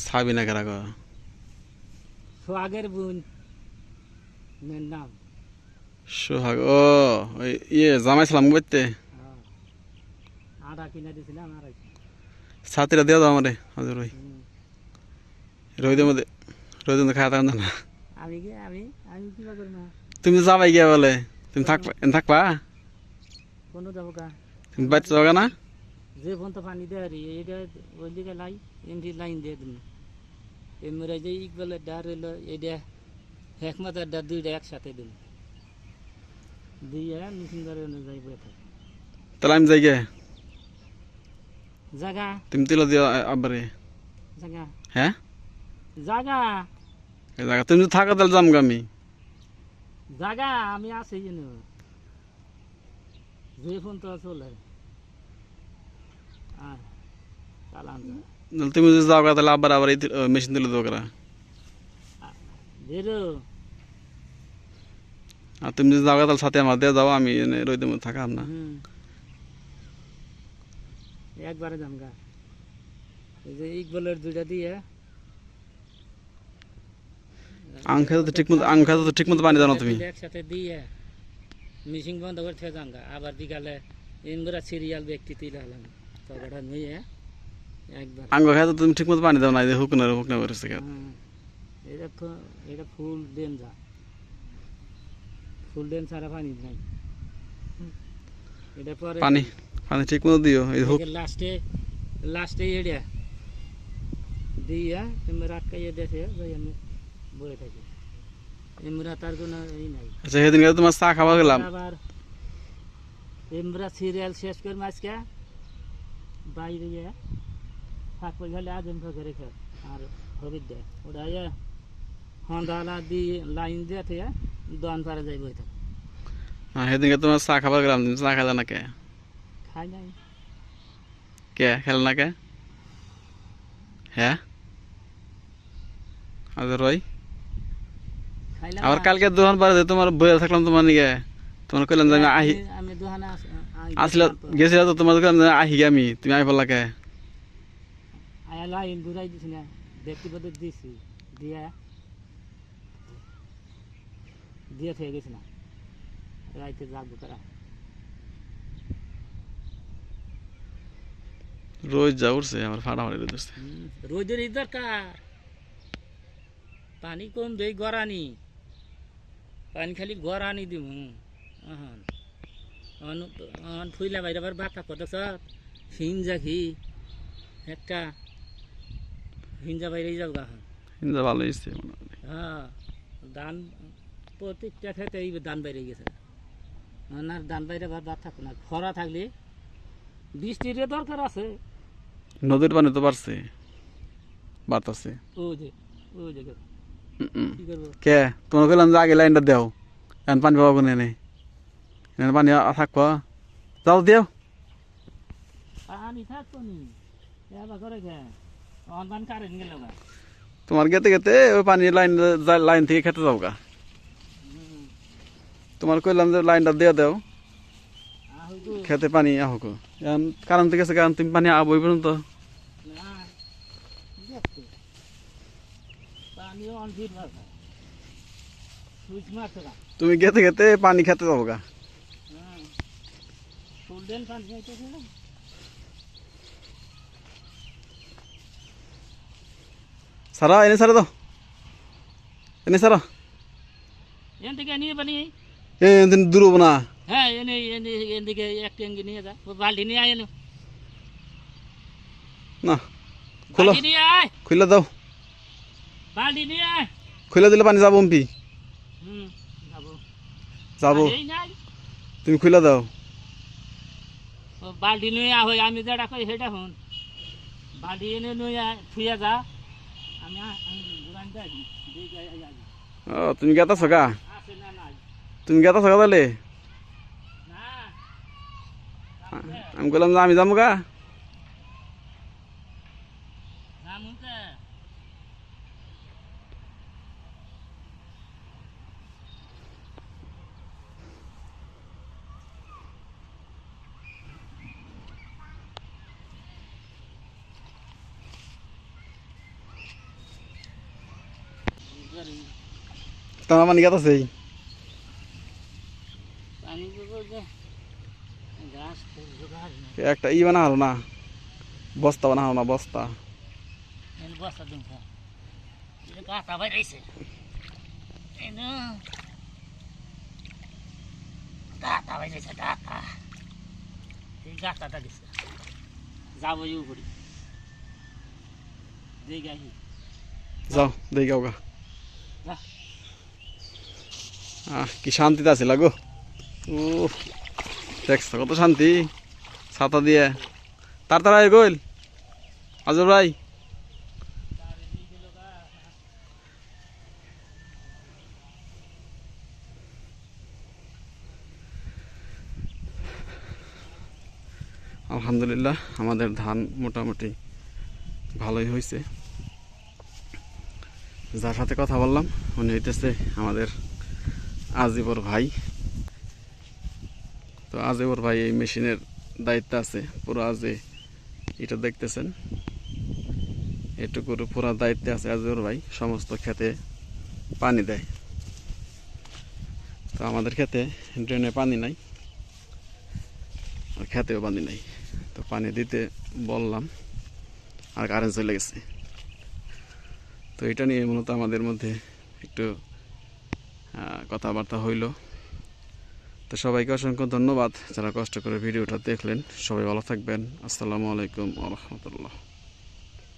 সাবিনা কারা গো? সোহাগের বোন মেয়ের নাম। সোহাগ, ও ওই জামাই সালাম করতে হ্যাঁ, আটা কিনে দিয়েছিলাম আড়াইশো। ছাতিরা দিয়ে দাও আমারে হাজার ওই হুম। রোহিতের মধ্যে রোহিতের খাওয়া থাকুন না। আমি কি আমি আমি কিবা করি না। তুমি তো যাবাই গিয়া বলে তুমি থাকবা থাকবা কোনো যাবো কা তুমি বাড়িতে যাবে না? যে ফোন তো পানি দেয় আর এইটা ওই দিকে লাই এমনি লাইন দিয়ে দিন এমরা যে ইকবালের ডার হইলো এইটা হেকমতের ডার দুইটা একসাথে দিন দিয়ে মিশিংদারের অনুযায়ী বয়ে থাকে তাহলে আমি যাই গে, জাগা তুমি তুলে দিও আব্বারে। জাগা হ্যাঁ, জাগা এই জায়গা তুমি যদি থাকো তাহলে যাম আমি। জাগা আমি আছি যেন যে ফোন তো চলে চালান যা তাহলে তুমি যদি যাও গা, তাহলে আবার আবার এই মেশিন তুলে দেবো করা। বেরো আর তুমি যদি যাও গা, তাহলে সাথে আমার দিয়ে যাও, আমি রোহিতের মধ্যে থাকাম না। হুম একবারে জামগা এই যে ইকবালের দুইটা দিয়ে আং খেতে তো ঠিক মতো পানি দাও না তুমি। একসাথে দিয়ে মিশিং বন্ধ করে থেকে জামগা আবার বিকালে ইনগুলা সিরিয়াল ব্যক্তি তুলে হলাম তগড়া নিয়ে একবার আঙ্গ খেতে তুমি ঠিক মতো পানি দাও না, এই যে হুকনা হুকনা করেছে খেত। এটা তো এটা ফুল ডেন যা ফুল ডেন ছাড়া পানি নাই এটা পরে পানি পানি ঠিক মতো দিও, এই হুক লাস্টে লাস্টে এড়িয়া দিয়া এমরা আটকাইয়ে দেশে যাই আমি বয়ে থাকি এমরা তার কোনো এই নাই। আচ্ছা, সেদিন তোমার চা খাওয়া গেলাম, আবার এমরা সিরিয়াল শেষ করে মাছকে বাইরে গিয়ে থাক পয়সা আজম ফেকে রেখে আর হবির দেয় ওটা হন্দালা দিয়ে লাইন দিয়ে থেকে দন পারে যাই বই থাকে সেদিনকে তোমার চা খাবার গেলাম, তুমি চা খেলে না কে? খাই নাই কে খেলে না কে? হ্যাঁ, আচ্ছা রই খাইলাম আবার না। কালকে দোকান পারে তোমার বইয়া থাকলাম তোমার নিকে, তোমার কইলাম যে আমি আহি আমি দোকানে আসলে গেছিল তো তোমার কইলাম যে আহি গে আমি, তুমি আই বললা কে? আয়া লাইন ঘুরাই দিছি না ব্যক্তিগত দিছি দিয়া দিয়ে থেকে গেছি না রাইতে যাবো তারা রোজ যা উঠছে আমার ফাটাফাটি রোদ উঠছে। রোদের এই দরকার পানি কম দেই গড়ানি পানি খালি গড়ানি দিব ফুইলা বাইরে আবার বাতা কত সব হিঞ্জা ঘি একটা হিঞ্জা বাইরেই যাও গা কিন্তু ভালো হয়েছে মনে হয়। হ্যাঁ ধান প্রত্যেকটা খেতে এই ধান বাইরে গেছে আর ধান বাইরে আবার বাদ থাকো না খরা থাকলে বৃষ্টির দরকার আছে নদীর পানি তো বাড়ছে, বাড়তেছে। ও যে ও যে কি করবো কে তোমার কইলাম যে আগে লাইনটা দেও, এখন পানি পাবো কোনে নেই, পানি থাকবো, যাও দেও। পানি থাকতো নি এবার করে খেয়ে অনবান কারেন্ট গেল গা তোমার গেতে গেতে ওই পানি লাইন লাইন থেকে খেতে যাও গা, তোমার কইলাম যে লাইনটা দিয়ে দেও খেতে পানি আহক, এখন কারণ থেকে আছে, কারণ তুমি পানি আবই পর্যন্ত। তুমি গেতে গেতে পানি খেতে যাবো গা। সারা এনে সারা দাও, এনে সারা এন থেকে নিয়ে পানি দূর হবো না। হ্যাঁ এনে এনে এদিকে এক ট্যাঙ্কি নিয়ে যা বালতি নিয়ে আয় না খোলো, বালতি নিয়ে আয় খুলে দাও, বালতি নিয়ে আয় খুলে দিলে পানি যাবো এমপি, যাবো যাবো, এই নাই তুমি খুলে দাও। বালতি নিয়ে আয় আমি যেটা কই সেটা শুন বালতি এনে নিয়ে থুয়ে যা আমি ও তুমি গেতাছো গা, আছে না নাই তুমি গেতাছো গা তাহলে, না আমি বললাম যে আমি যাবো গা। মুখে করি তোমার পানি গাছ আছে পানি দেবো যে গাছ ফুল জোগাড় নেই একটা বানা হলো না বস্তা বানা হলো না বস্তা বস্তা দিন গাতা বাইরেছে গাতা বাইরেছে গাতা এই গাতাটা গেছে যাবো উপরে দেখাই যাও দেই গাও গা যা কি শান্তিতে আছে লাগো ও দেখছো কত শান্তি ছাতা দিয়ে তাড়াতাড়ি গইল আজব ভাই আলহামদুলিল্লাহ আমাদের ধান মোটামুটি ভালোই হয়েছে যার সাথে কথা বললাম উনি হইতেছে আমাদের আজিবর ভাই তো আজিবর ভাই এই মেশিনের দায়িত্ব আছে পুরো আজে এটা দেখতেছেন এটুকুর পুরো দায়িত্বে আছে আজিবর ভাই সমস্ত ক্ষেতে পানি দেয় তো আমাদের ক্ষেতে ড্রেনে পানি নাই আর খেতেও পানি নাই তো পানি দিতে বললাম আর কারেন্ট চলে গেছে তো এটা নিয়ে মূলত আমাদের মধ্যে একটু কথাবার্তা হইল তো সবাইকে অসংখ্য ধন্যবাদ যারা কষ্ট করে ভিডিওটা দেখলেন সবাই ভালো থাকবেন আসসালামু আলাইকুম ওয়া রাহমাতুল্লাহ